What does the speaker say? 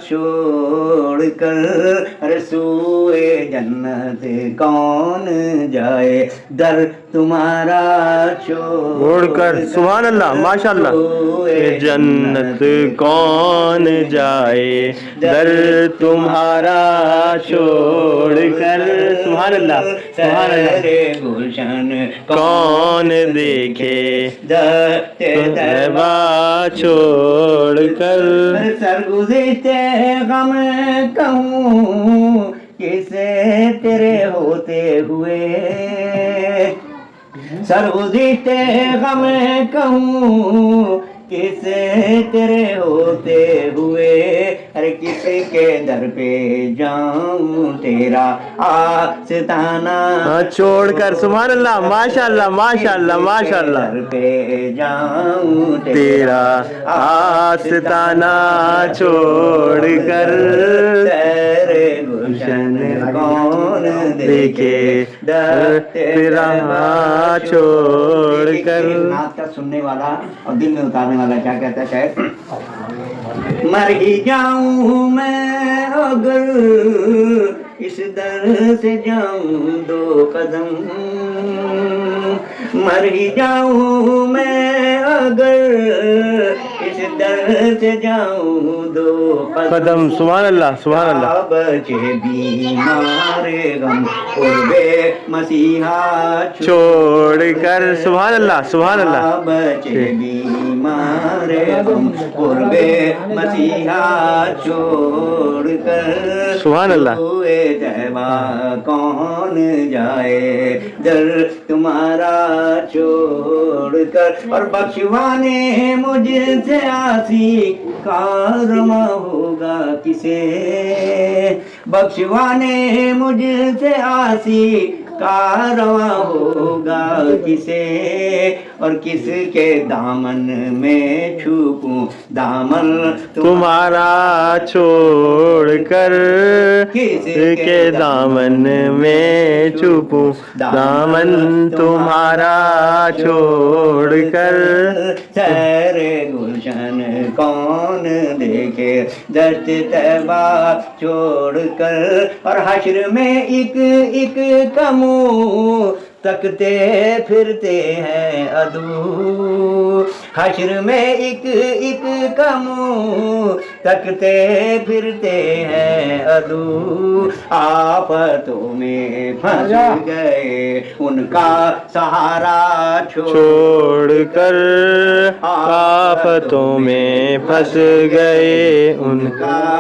چھوڑ کر رسوئے جنت کون جائے، در تمہارا چھوڑ کر سبحان اللہ ماشاء اللہ جنت کون جائے، در تمہارا چھوڑ کر سبحان اللہ سبحان اللہ گلشن کون دیکھے طیبہ چھوڑ کر، سرگزشتے غم کہوں کسے تیرے ہوتے ہوئے، سرگزشتے غم کہوں کسے تیرے ہوتے ہوئے، ہر کسی کے در پہ جاؤں تیرا آستانہ چھوڑ کر سبحان اللہ ماشاء اللہ ماشاء اللہ ماشاء اللہ، در پہ جاؤں تیرا آستانہ چھوڑ کر، تیرے گلشن کون دیکھے در تیرا چھوڑ کر۔ نعت کا سننے والا اور دل میں اتارنے والا کیا کہتا ہے؟ مر ہی جاؤں میں اگر اس در سے جاؤں دو قدم، مر ہی جاؤں میں اگر اس در سے جاؤں دو قدم سبحان اللہ سبحان اللہ، بچے بیمار غم قربے مسیحا چھوڑ کر سبحان اللہ سبحان اللہ، بچے بیمار غم قربے مسیحا چھوڑ کر، سبحان اللہ روئے طیبہ کون جائے، در تمہارا چھوڑ کر، اور بخشوانے مجھ سے آسی کارواں ہوگا کسے، بخشوانے مجھ سے آسی کارواں ہوگا کسے، اور کس کے دامن میں چھپوں دامن تمہارا چھوڑ کر، کس کے دامن میں چھپوں دامن تمہارا چھوڑ کر، تیرے گلشن کون دیکھے دشت طیبہ چھوڑ کر، اور حشر میں ایک ایک کمو تکتے پھرتے ہیں عدو، حشر میں ایک ایک کمو تکتے پھرتے ہیں عدو، آفتوں میں پھنس گئے ان کا سہارا چھوڑ کر، آفتوں میں پھنس گئے ان کا